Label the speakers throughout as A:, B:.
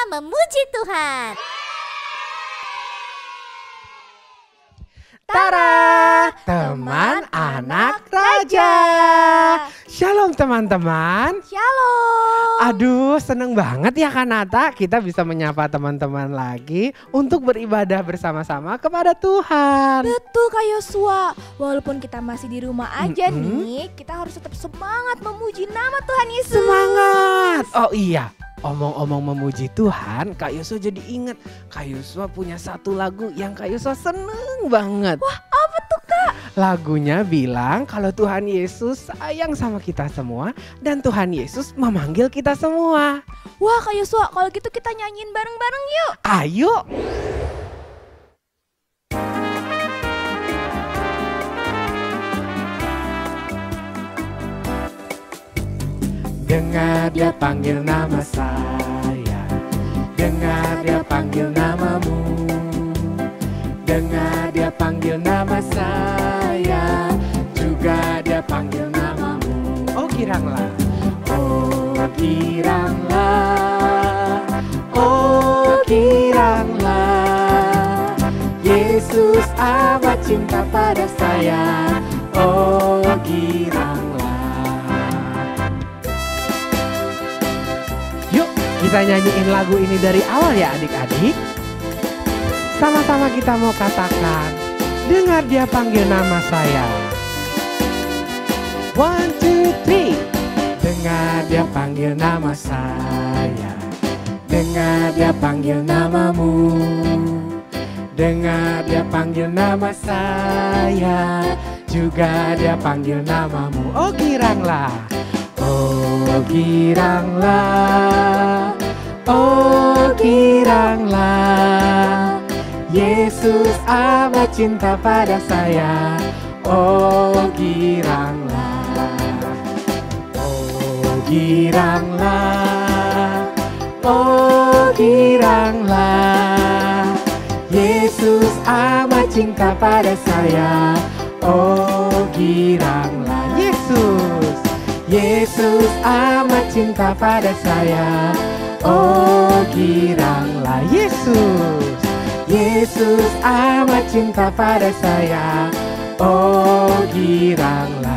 A: memuji Tuhan.
B: Tara, teman anak raja. Shalom teman-teman.
A: Shalom.
B: Aduh, seneng banget ya Kanata, kita bisa menyapa teman-teman lagi untuk beribadah bersama-sama kepada Tuhan.
A: Betul Kak Yosua, walaupun kita masih di rumah aja nih, kita harus tetap semangat memuji nama Tuhan Yesus.
B: Semangat. Oh iya, omong-omong memuji Tuhan, Kak Yosua jadi ingat Kak Yosua punya satu lagu yang Kak Yosua seneng banget.
A: Wah, apa tuh Kak?
B: Lagunya bilang kalau Tuhan Yesus sayang sama kita semua dan Tuhan Yesus memanggil kita semua.
A: Wah Kak Yosua, kalau gitu kita nyanyiin bareng-bareng yuk.
B: Ayo. Dengar dia panggil nama saya, dengar dia panggil namamu, dengar dia panggil nama saya, juga dia panggil namamu. Oh giranglah, oh giranglah, oh giranglah, Yesus amat cinta pada saya, oh giranglah. Kita nyanyiin lagu ini dari awal ya adik-adik. Sama-sama kita mau katakan, dengar dia panggil nama saya. 1, 2, 3. Dengar dia panggil nama saya, dengar dia panggil namamu, dengar dia panggil nama saya, juga dia panggil namamu. Oh giranglah, oh giranglah, oh giranglah, Yesus amat cinta pada saya. Oh giranglah, oh giranglah, oh giranglah, Yesus amat cinta pada saya. Oh giranglah, Yesus, Yesus amat cinta pada saya. Oh giranglah, Yesus, Yesus amat cinta pada saya. Oh giranglah.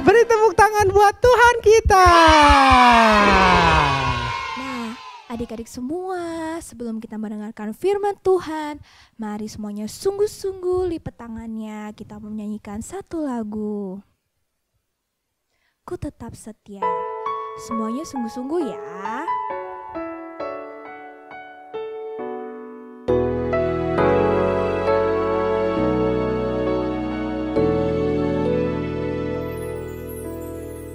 B: Beri tepuk tangan buat Tuhan kita.
A: Adik-adik semua, sebelum kita mendengarkan firman Tuhan, mari semuanya sungguh-sungguh lipat tangannya. Kita menyanyikan satu lagu. Ku tetap setia. Semuanya sungguh-sungguh ya.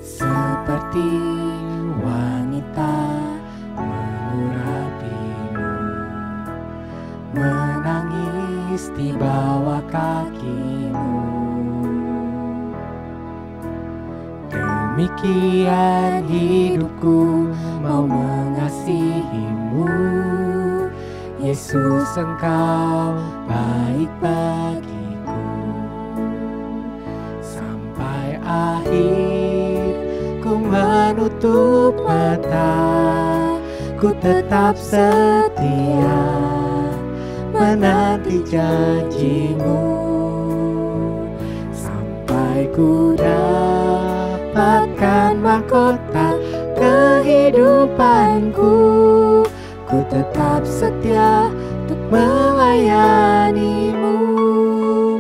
B: Seperti wanita mengurapimu, menangis di bawah kakimu, demikian hidupku mau mengasihimu. Yesus, engkau baik bagiku. Sampai akhir ku menutup mata, ku tetap setia menanti janjimu. Sampai ku dapatkan mahkota kehidupanku, ku tetap setia untuk melayanimu.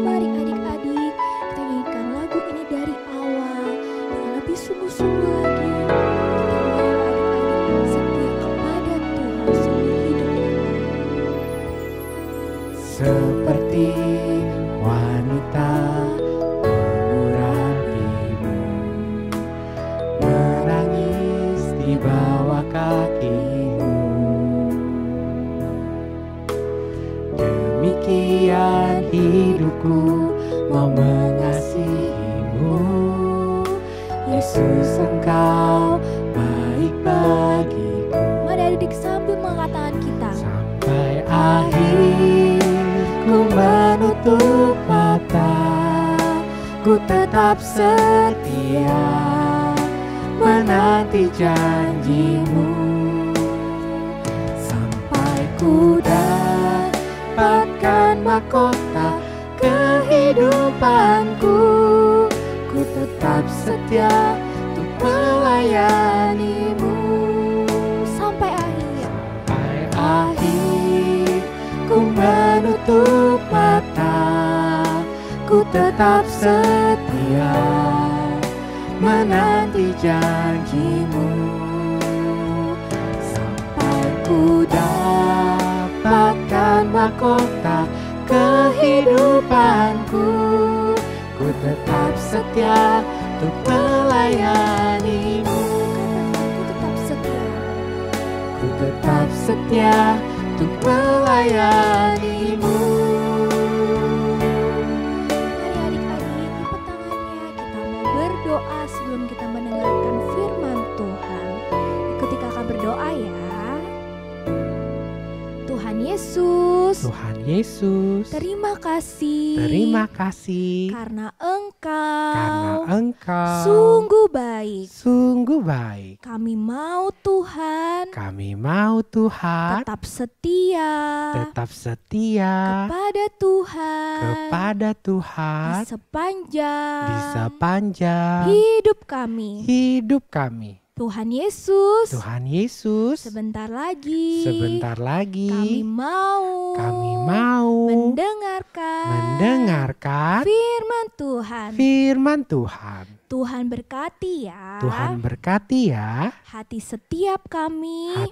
A: Mari adik-adik, kita nyanyikan lagu ini dari awal dengan lebih sungguh-sungguh lagi. Kita mau adik-adik setia kepada Tuhan seumur hidup.
B: Seperti wanita mengurapimu, menangis di bawah kakimu, demikian hidupku mau mengasihimu. Yesus, engkau baik bagiku.
A: Mari adik-adik sambil mengatakan kita.
B: Sampai akhir ku menutup mata,
A: ku tetap setia menanti janjimu, sampai ku dapatkan mahkota kehidupanku. Ku tetap setia untuk melayanimu sampai akhir. Sampai akhir ku menutup mata, ku tetap setia menanti janjimu, sampai ku dapatkan mahkota kehidupanku. Ku tetap setia untuk melayanimu. Ku tetap setia untuk melayanimu. Mari adik-adik, lipat tangannya. Kita mau berdoa sebelum kita mendengarkan firman Tuhan. Ikuti kakak berdoa ya. Tuhan Yesus,
B: Tuhan Yesus,
A: terima kasih.
B: terima kasih
A: Karena Engkau
B: sungguh baik.
A: Kami mau Tuhan
B: Kami mau Tuhan
A: tetap setia kepada Tuhan di sepanjang hidup kami. Tuhan Yesus, sebentar lagi kami mau mendengarkan firman Tuhan. Tuhan berkati ya hati setiap kami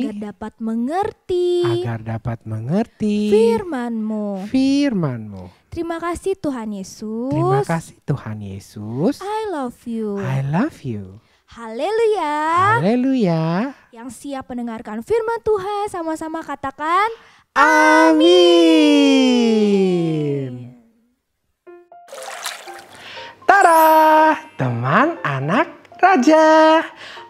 A: agar dapat mengerti firman-Mu. Terima kasih Tuhan Yesus.
B: Terima kasih Tuhan Yesus.
A: I love you.
B: Haleluya.
A: Haleluya. Yang siap mendengarkan firman Tuhan sama-sama katakan
B: Amin. Tara, teman anak raja.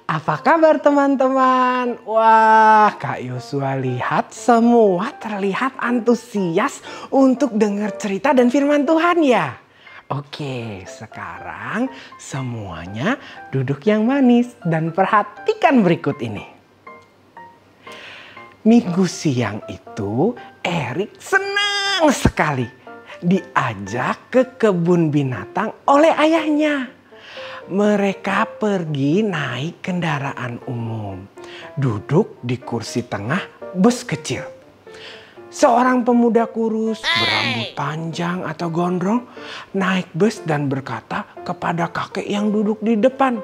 B: Apa kabar teman-teman? Wah, Kak Yosua lihat semua terlihat antusias untuk dengar cerita dan firman Tuhan ya. Oke, sekarang semuanya duduk yang manis dan perhatikan berikut ini. Minggu siang itu Erik senang sekali diajak ke kebun binatang oleh ayahnya. Mereka pergi naik kendaraan umum, duduk di kursi tengah bus kecil. Seorang pemuda kurus berambut panjang atau gondrong naik bus dan berkata kepada kakek yang duduk di depan,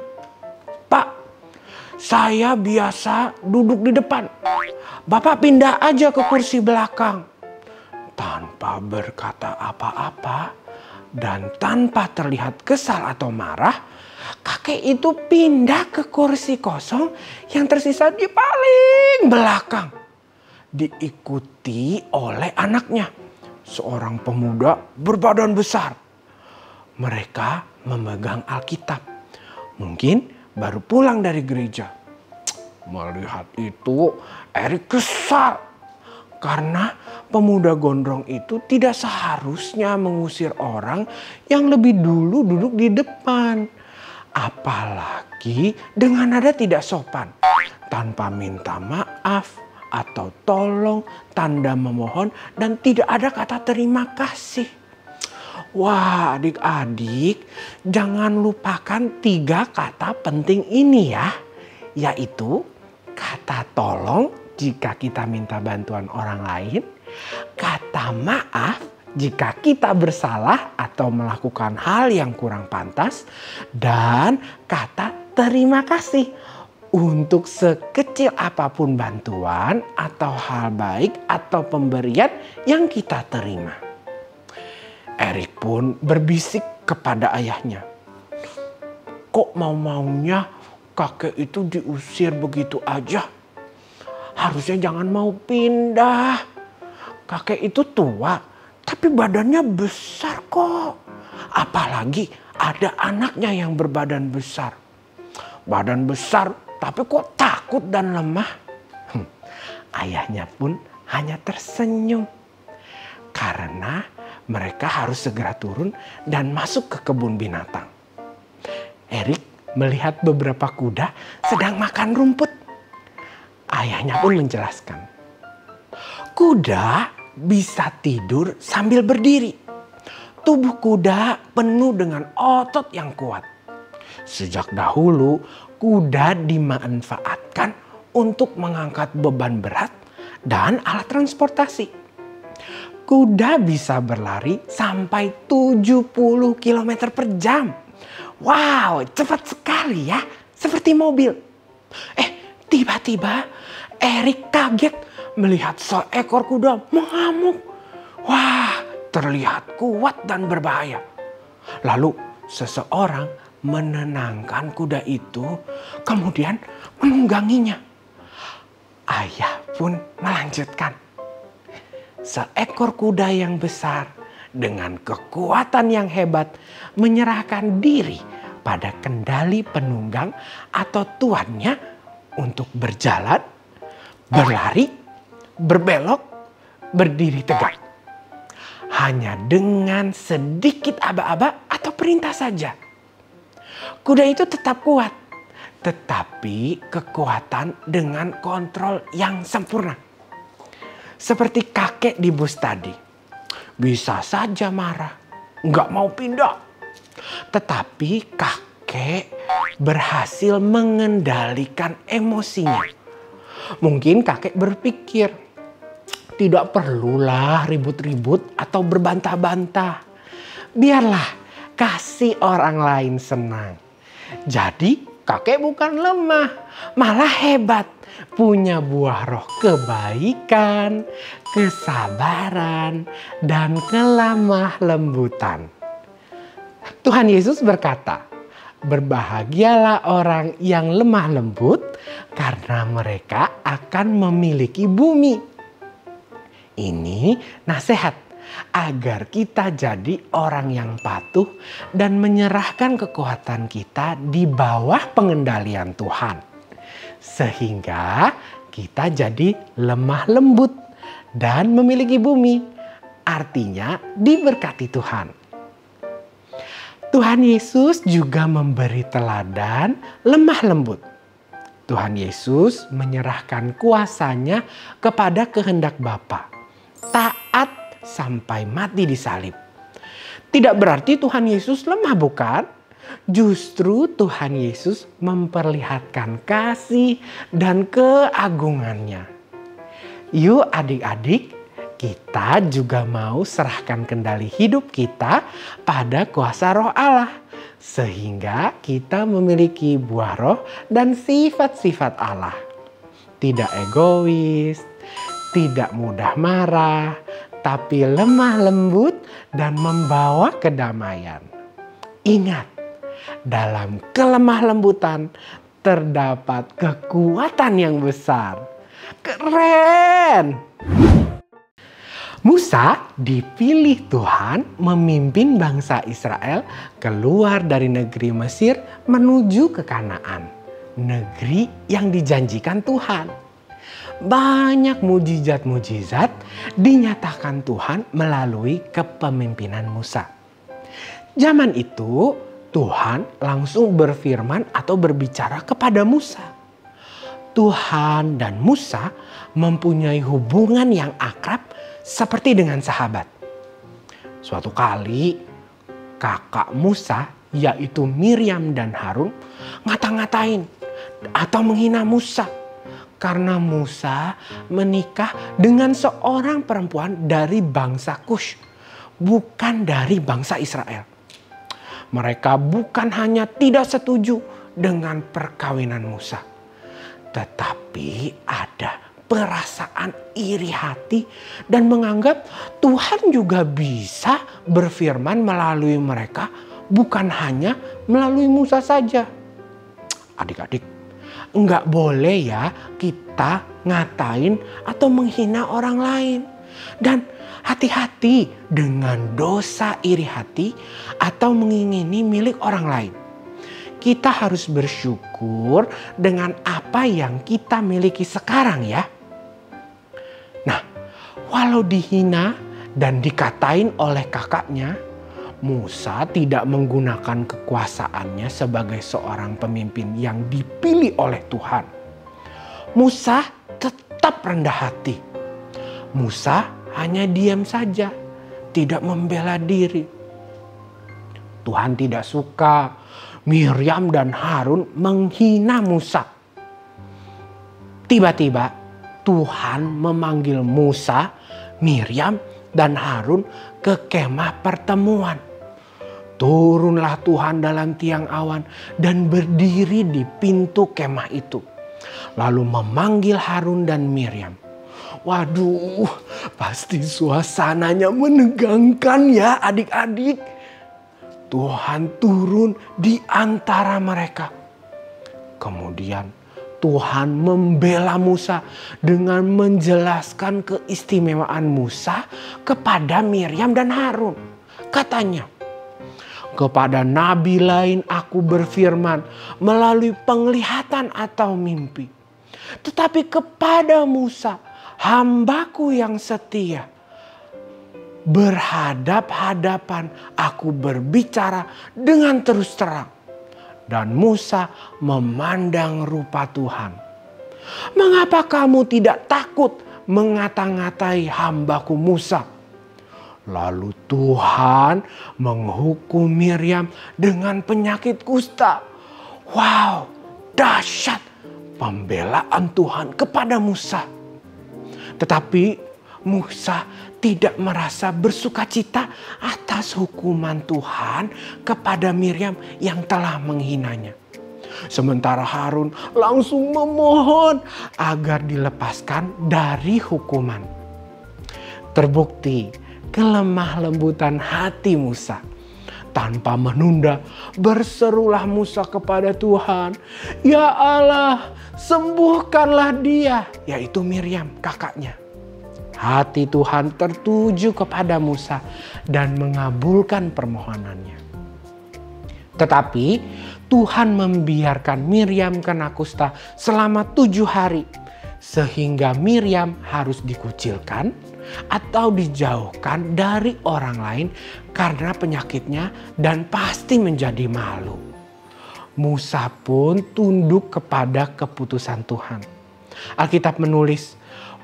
B: "Pak, saya biasa duduk di depan. Bapak pindah aja ke kursi belakang." Tanpa berkata apa-apa dan tanpa terlihat kesal atau marah, kakek itu pindah ke kursi kosong yang tersisa di paling belakang. Diikuti oleh anaknya, seorang pemuda berbadan besar. Mereka memegang Alkitab. Mungkin baru pulang dari gereja. Melihat itu, Erik kesal. Karena pemuda gondrong itu tidak seharusnya mengusir orang yang lebih dulu duduk di depan. Apalagi dengan nada tidak sopan. Tanpa minta maaf atau tolong, tanda memohon, dan tidak ada kata terima kasih. Wah, adik-adik, jangan lupakan 3 kata penting ini ya. Yaitu kata tolong jika kita minta bantuan orang lain, kata maaf jika kita bersalah atau melakukan hal yang kurang pantas, dan kata terima kasih untuk sekecil apapun bantuan atau hal baik atau pemberian yang kita terima. Erik pun berbisik kepada ayahnya, "Kok mau-maunya kakek itu diusir begitu aja? Harusnya jangan mau pindah. Kakek itu tua, tapi badannya besar kok. Apalagi ada anaknya yang berbadan besar. Badan besar, tapi kok takut dan lemah?" Ayahnya pun hanya tersenyum. Karena mereka harus segera turun dan masuk ke kebun binatang. Erik melihat beberapa kuda sedang makan rumput. Ayahnya pun menjelaskan, kuda bisa tidur sambil berdiri. Tubuh kuda penuh dengan otot yang kuat. Sejak dahulu, kuda dimanfaatkan untuk mengangkat beban berat dan alat transportasi. Kuda bisa berlari sampai 70 km per jam. Wow, cepat sekali ya, seperti mobil. Tiba-tiba Erik kaget melihat seekor kuda mengamuk. Wah, terlihat kuat dan berbahaya. Lalu seseorang menenangkan kuda itu, kemudian menungganginya. Ayah pun melanjutkan. Seekor kuda yang besar dengan kekuatan yang hebat menyerahkan diri pada kendali penunggang atau tuannya untuk berjalan, berlari, berbelok, berdiri tegak. Hanya dengan sedikit aba-aba atau perintah saja. Kuda itu tetap kuat, tetapi kekuatan dengan kontrol yang sempurna. Seperti kakek di bus tadi. Bisa saja marah, nggak mau pindah. Tetapi kakek berhasil mengendalikan emosinya. Mungkin kakek berpikir, tidak perlulah ribut-ribut atau berbantah-bantah. Biarlah kasih orang lain senang. Jadi kakek bukan lemah, malah hebat. Punya buah roh kebaikan, kesabaran, dan kelemah lembutan. Tuhan Yesus berkata, berbahagialah orang yang lemah lembut karena mereka akan memiliki bumi. Ini nasihat agar kita jadi orang yang patuh dan menyerahkan kekuatan kita di bawah pengendalian Tuhan. Sehingga kita jadi lemah lembut dan memiliki bumi. Artinya diberkati Tuhan. Tuhan Yesus juga memberi teladan lemah lembut. Tuhan Yesus menyerahkan kuasanya kepada kehendak Bapa. Taat sampai mati di salib. Tidak berarti Tuhan Yesus lemah, bukan? Justru Tuhan Yesus memperlihatkan kasih dan keagungannya. Yuk adik-adik, kita juga mau serahkan kendali hidup kita pada kuasa Roh Allah. Sehingga kita memiliki buah roh dan sifat-sifat Allah. Tidak egois, tidak mudah marah, tapi lemah lembut dan membawa kedamaian. Ingat, dalam kelemah lembutan terdapat kekuatan yang besar. Keren! Musa dipilih Tuhan memimpin bangsa Israel keluar dari negeri Mesir menuju ke Kanaan, negeri yang dijanjikan Tuhan. Banyak mujizat-mujizat dinyatakan Tuhan melalui kepemimpinan Musa. Zaman itu Tuhan langsung berfirman atau berbicara kepada Musa. Tuhan dan Musa mempunyai hubungan yang akrab seperti dengan sahabat. Suatu kali kakak Musa yaitu Miriam dan Harun ngata-ngatain atau menghina Musa. Karena Musa menikah dengan seorang perempuan dari bangsa Kush. Bukan dari bangsa Israel. Mereka bukan hanya tidak setuju dengan perkawinan Musa. Tetapi ada perasaan iri hati dan menganggap Tuhan juga bisa berfirman melalui mereka, bukan hanya melalui Musa saja. Adik-adik, enggak boleh ya kita ngatain atau menghina orang lain. Dan hati-hati dengan dosa iri hati atau mengingini milik orang lain. Kita harus bersyukur dengan apa yang kita miliki sekarang ya. Nah, walau dihina dan dikatain oleh kakaknya, Musa tidak menggunakan kekuasaannya sebagai seorang pemimpin yang dipilih oleh Tuhan. Musa tetap rendah hati. Musa hanya diam saja, tidak membela diri. Tuhan tidak suka Miriam dan Harun menghina Musa. Tiba-tiba Tuhan memanggil Musa, Miriam, dan Harun ke kemah pertemuan. Turunlah Tuhan dalam tiang awan dan berdiri di pintu kemah itu. Lalu memanggil Harun dan Miriam. Waduh, pasti suasananya menegangkan ya adik-adik. Tuhan turun di antara mereka. Kemudian Tuhan membela Musa dengan menjelaskan keistimewaan Musa kepada Miriam dan Harun. Katanya, kepada nabi lain aku berfirman melalui penglihatan atau mimpi. Tetapi kepada Musa, hambaku yang setia, berhadap-hadapan aku berbicara dengan terus terang. Dan Musa memandang rupa Tuhan. Mengapa kamu tidak takut mengata-ngatai hambaku Musa? Lalu Tuhan menghukum Miriam dengan penyakit kusta. Wow, dahsyat pembelaan Tuhan kepada Musa. Tetapi Musa tidak merasa bersukacita atas hukuman Tuhan kepada Miriam yang telah menghinanya. Sementara Harun langsung memohon agar dilepaskan dari hukuman. Terbukti kelemah lembutan hati Musa. Tanpa menunda, berserulah Musa kepada Tuhan. Ya Allah, sembuhkanlah dia, yaitu Miriam, kakaknya. Hati Tuhan tertuju kepada Musa dan mengabulkan permohonannya. Tetapi Tuhan membiarkan Miriam kena kusta selama 7 hari. Sehingga Miriam harus dikucilkan atau dijauhkan dari orang lain karena penyakitnya dan pasti menjadi malu. Musa pun tunduk kepada keputusan Tuhan. Alkitab menulis,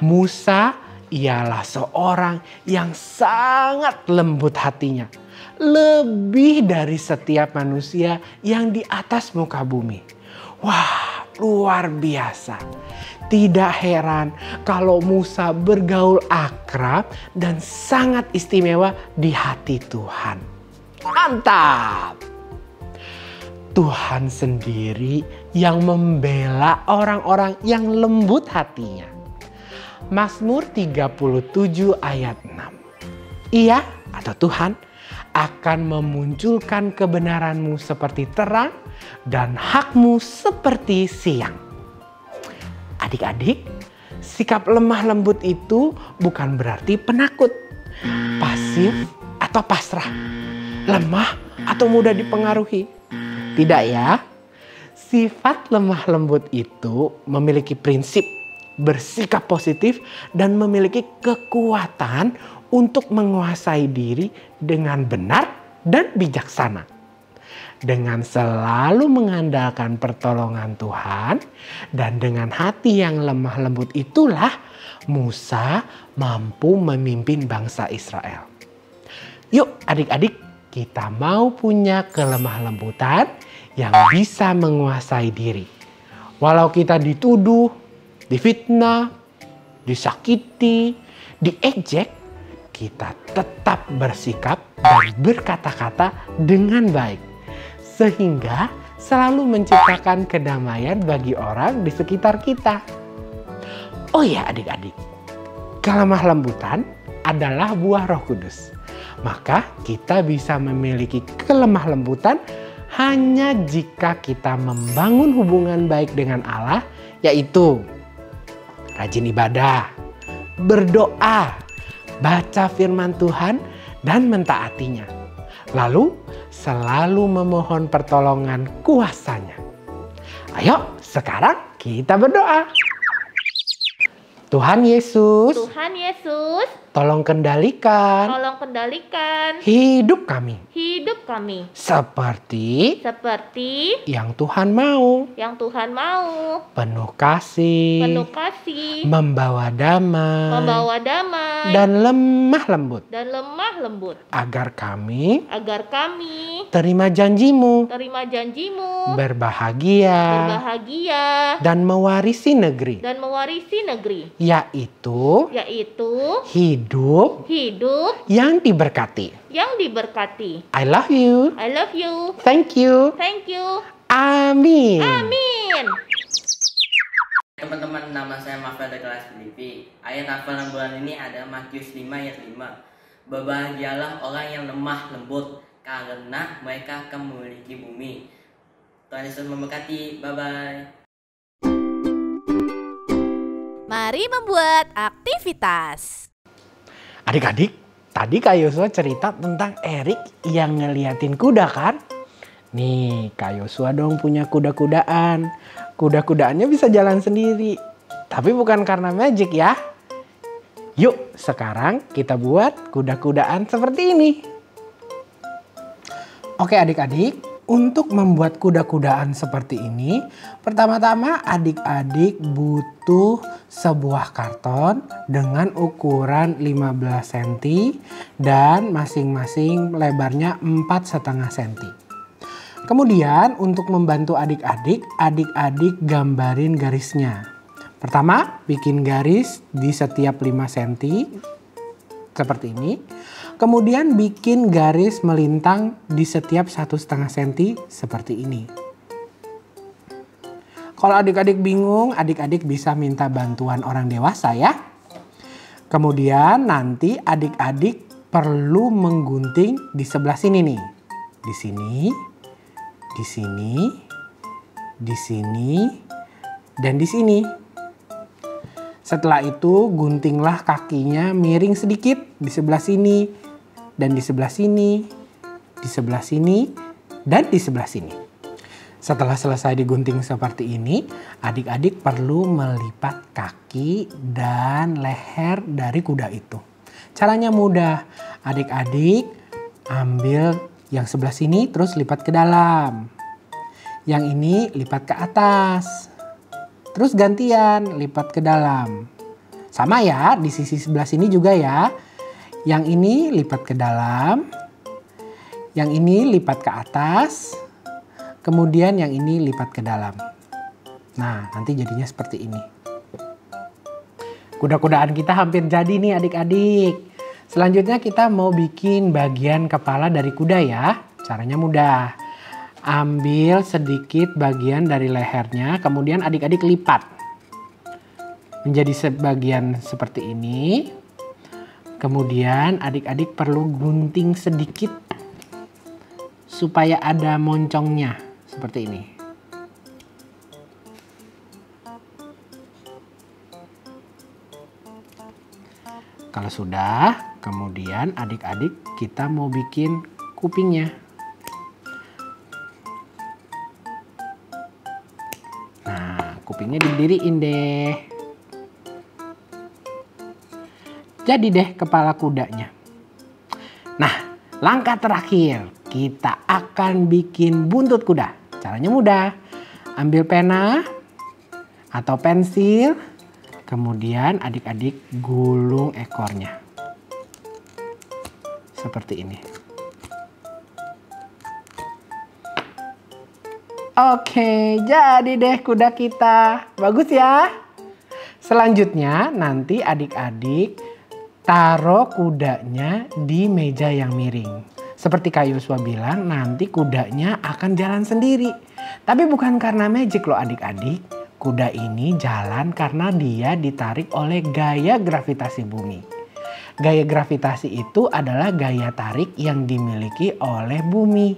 B: Musa ialah seorang yang sangat lembut hatinya. Lebih dari setiap manusia yang di atas muka bumi. Wah, luar biasa. Tidak heran kalau Musa bergaul akrab dan sangat istimewa di hati Tuhan. Mantap! Tuhan sendiri yang membela orang-orang yang lembut hatinya. Mazmur 37 ayat 6. Ia atau Tuhan akan memunculkan kebenaranmu seperti terang dan hakmu seperti siang. Adik-adik, sikap lemah lembut itu bukan berarti penakut, pasif atau pasrah, lemah atau mudah dipengaruhi. Tidak ya. Sifat lemah lembut itu memiliki prinsip bersikap positif dan memiliki kekuatan untuk menguasai diri dengan benar dan bijaksana. Dengan selalu mengandalkan pertolongan Tuhan dan dengan hati yang lemah lembut itulah Musa mampu memimpin bangsa Israel. Yuk adik-adik, kita mau punya kelemah lembutan yang bisa menguasai diri. Walau kita dituduh, difitnah, disakiti, diejek, kita tetap bersikap dan berkata-kata dengan baik. Sehingga selalu menciptakan kedamaian bagi orang di sekitar kita. Oh ya adik-adik, kelemah lembutan adalah buah Roh Kudus. Maka kita bisa memiliki kelemah lembutan hanya jika kita membangun hubungan baik dengan Allah, yaitu rajin ibadah, berdoa, baca firman Tuhan, dan mentaatinya. Lalu selalu memohon pertolongan kuasanya. Ayo sekarang kita berdoa. Tuhan Yesus,
C: Tuhan Yesus,
B: tolong kendalikan
C: tolong kendalikan
B: hidup kami
C: hidup kami
B: seperti
C: seperti
B: yang Tuhan mau.
C: yang Tuhan mau.
B: Penuh kasih,
C: Penuh kasih,
B: membawa damai,
C: membawa damai,
B: dan lemah lembut,
C: dan lemah lembut,
B: agar kami
C: agar kami
B: terima janjimu,
C: terima janjimu,
B: berbahagia, dan mewarisi negeri, yaitu
C: hidup
B: yang diberkati. I love you.
C: I love you.
B: Thank you.
C: Thank you.
B: Amin.
C: Amin.
D: Teman-teman, nama saya Mafel dari kelas Lipi. Ayat hafalan bulan ini ada Matius 5 ayat 5. Berbahagialah orang yang lemah lembut, karena mereka akan memiliki bumi. Tuhan Yesus memberkati. Bye-bye.
E: Mari membuat aktivitas.
B: Adik-adik, tadi Kak Yosua cerita tentang Erik yang ngeliatin kuda kan? Nih, Kak Yosua dong punya kuda-kudaan. Kuda-kudaannya bisa jalan sendiri. Tapi bukan karena magic ya. Yuk, sekarang kita buat kuda-kudaan seperti ini. Oke adik-adik, untuk membuat kuda-kudaan seperti ini, pertama-tama adik-adik butuh sebuah karton dengan ukuran 15 cm dan masing-masing lebarnya 4,5 cm. Kemudian untuk membantu adik-adik, adik-adik gambarin garisnya. Pertama, bikin garis di setiap 5 cm seperti ini. Kemudian bikin garis melintang di setiap 1,5 cm seperti ini. Kalau adik-adik bingung, adik-adik bisa minta bantuan orang dewasa ya. Kemudian nanti adik-adik perlu menggunting di sebelah sini nih. Di sini, di sini, di sini, dan di sini. Setelah itu guntinglah kakinya miring sedikit di sebelah sini, dan di sebelah sini, di sebelah sini, dan di sebelah sini. Setelah selesai digunting seperti ini, adik-adik perlu melipat kaki dan leher dari kuda itu. Caranya mudah. Adik-adik ambil yang sebelah sini terus lipat ke dalam. Yang ini lipat ke atas. Terus gantian lipat ke dalam. Sama ya, di sisi sebelah sini juga ya. Yang ini lipat ke dalam. Yang ini lipat ke atas. Kemudian yang ini lipat ke dalam. Nah, nanti jadinya seperti ini. Kuda-kudaan kita hampir jadi nih adik-adik. Selanjutnya kita mau bikin bagian kepala dari kuda ya. Caranya mudah. Ambil sedikit bagian dari lehernya, kemudian adik-adik lipat menjadi sebagian seperti ini. Kemudian adik-adik perlu gunting sedikit supaya ada moncongnya seperti ini. Kalau sudah, kemudian adik-adik kita mau bikin kupingnya. Kupingnya didiriin deh. Jadi deh kepala kudanya. Nah, langkah terakhir kita akan bikin buntut kuda. Caranya mudah. Ambil pena atau pensil, kemudian adik-adik gulung ekornya. Seperti ini. Oke, jadi deh kuda kita. Bagus ya. Selanjutnya nanti adik-adik taruh kudanya di meja yang miring. Seperti Kak Yosua bilang, nanti kudanya akan jalan sendiri. Tapi bukan karena magic loh adik-adik. Kuda ini jalan karena dia ditarik oleh gaya gravitasi bumi. Gaya gravitasi itu adalah gaya tarik yang dimiliki oleh bumi.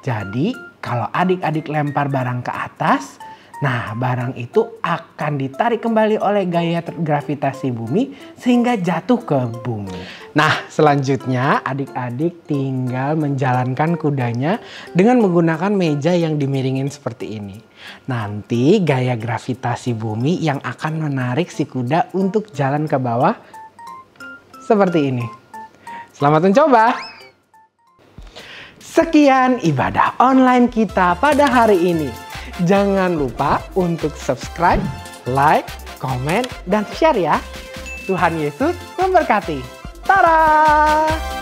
B: Jadi kalau adik-adik lempar barang ke atas, nah barang itu akan ditarik kembali oleh gaya gravitasi bumi sehingga jatuh ke bumi. Nah selanjutnya adik-adik tinggal menjalankan kudanya dengan menggunakan meja yang dimiringin seperti ini. Nanti gaya gravitasi bumi yang akan menarik si kuda untuk jalan ke bawah seperti ini. Selamat mencoba! Sekian ibadah online kita pada hari ini. Jangan lupa untuk subscribe, like, komen, dan share ya. Tuhan Yesus memberkati. Tada!